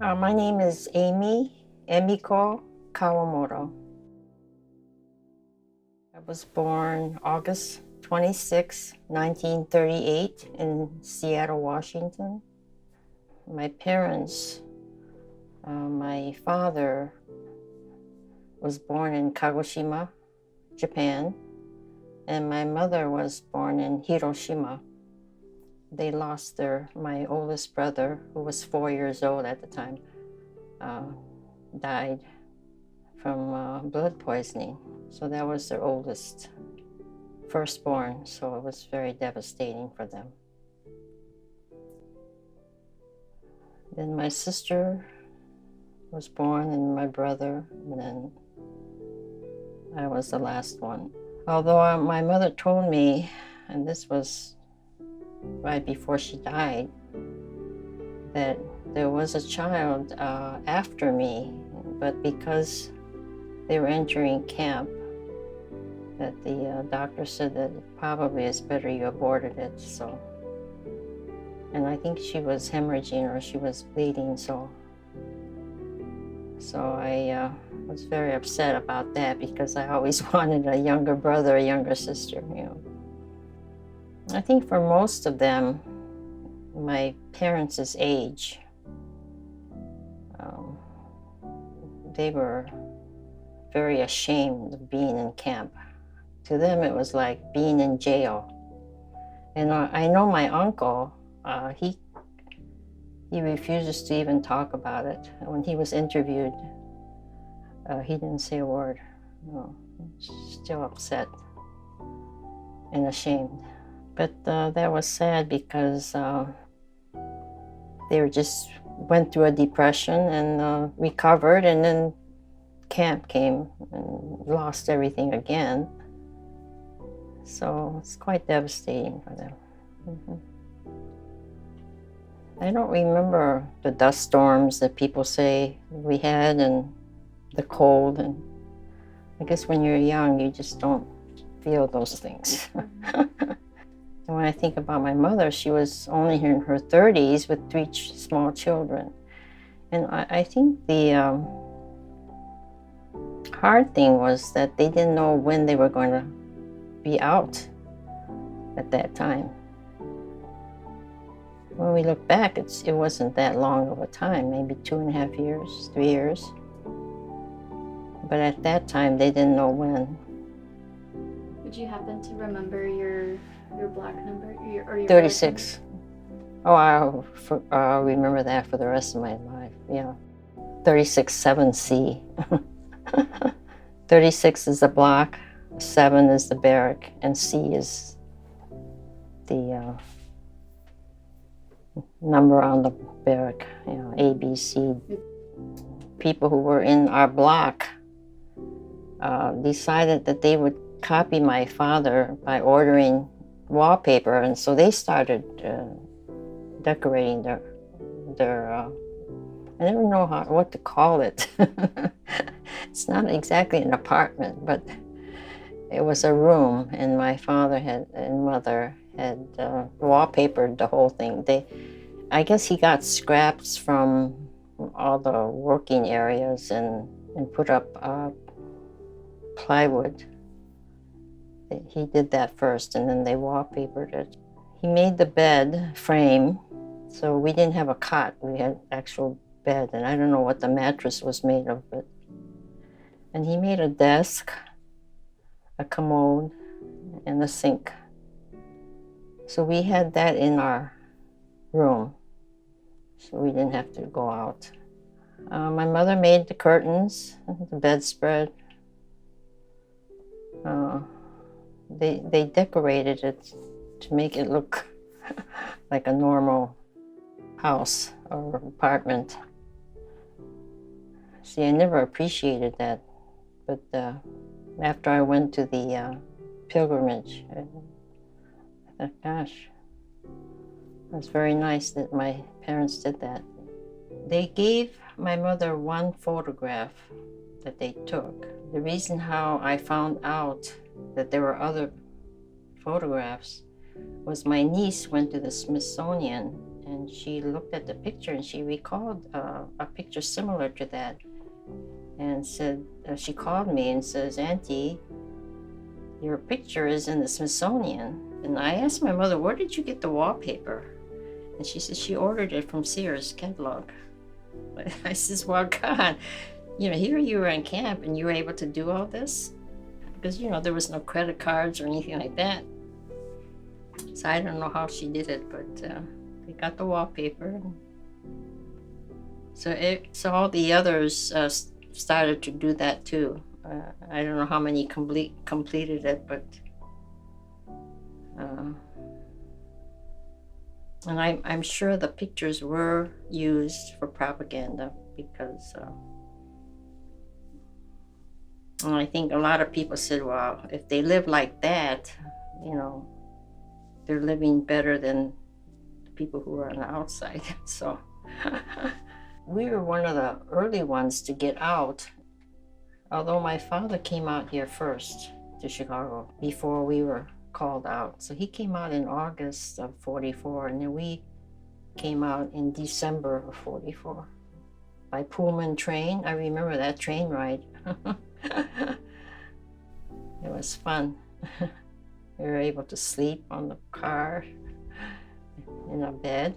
My name is Amy Emiko Kawamoto. I was born August 26, 1938 in Seattle, Washington. My parents, my father was born in Kagoshima, Japan, and my mother was born in Hiroshima. They lost my oldest brother, who was 4 years old at the time, died from blood poisoning. So that was their oldest, firstborn, so it was very devastating for them. Then my sister was born, and my brother, and then I was the last one. Although my mother told me, and this was right before she died, that there was a child after me, but because they were entering camp, that the doctor said that it probably is better you aborted it. So, and I think she was hemorrhaging or she was bleeding, so I was very upset about that because I always wanted a younger brother, a younger sister, you know. I think for most of them, my parents' age, they were very ashamed of being in camp. To them, it was like being in jail. And I know my uncle, he refuses to even talk about it. When he was interviewed, he didn't say a word. No, still upset and ashamed. But that was sad because they just went through a depression and recovered, and then camp came and lost everything again. So it's quite devastating for them. I don't remember the dust storms that people say we had and the cold. And I guess when you're young, you just don't feel those things. And when I think about my mother, she was only in her 30s with 3 small children. And I think the hard thing was that they didn't know when they were going to be out at that time. When we look back, it wasn't that long of a time, maybe 2.5 years, 3 years. But at that time, they didn't know when. Would you happen to remember your block number or your 36. Oh, I'll remember that for the rest of my life. Yeah, 36-7C. 36 is the block, 7 is the barrack, and C is the number on the barrack. You know, A, B, C. People who were in our block decided that they would copy my father by ordering wallpaper, and so they started decorating their I don't know what to call it. It's not exactly an apartment, but it was a room, and my father and mother had wallpapered the whole thing. I guess he got scraps from all the working areas and put up plywood. He did that first, and then they wallpapered it. He made the bed frame, so we didn't have a cot. We had actual bed, and I don't know what the mattress was made of, but. And he made a desk, a commode, and a sink. So we had that in our room, so we didn't have to go out. My mother made the curtains, the bedspread. They decorated it to make it look like a normal house or apartment. See, I never appreciated that, but after I went to the pilgrimage, I thought, gosh, that's very nice that my parents did that. They gave my mother one photograph that they took. The reason how I found out that there were other photographs was my niece went to the Smithsonian and she looked at the picture and she recalled a picture similar to that, and said, she called me and says, "Auntie, your picture is in the Smithsonian." And I asked my mother, "Where did you get the wallpaper?" And she said she ordered it from Sears catalog. But I says, "Well, God, here you were in camp and you were able to do all this?" Because, there was no credit cards or anything like that. So I don't know how she did it, but they got the wallpaper. So all the others started to do that too. I don't know how many completed it, but and I'm sure the pictures were used for propaganda, because and I think a lot of people said, well, if they live like that, they're living better than the people who are on the outside. So we were one of the early ones to get out, although my father came out here first to Chicago before we were called out. So he came out in August of 44, and then we came out in December of 44 by Pullman train. I remember that train ride. It was fun. We were able to sleep on the car in a bed.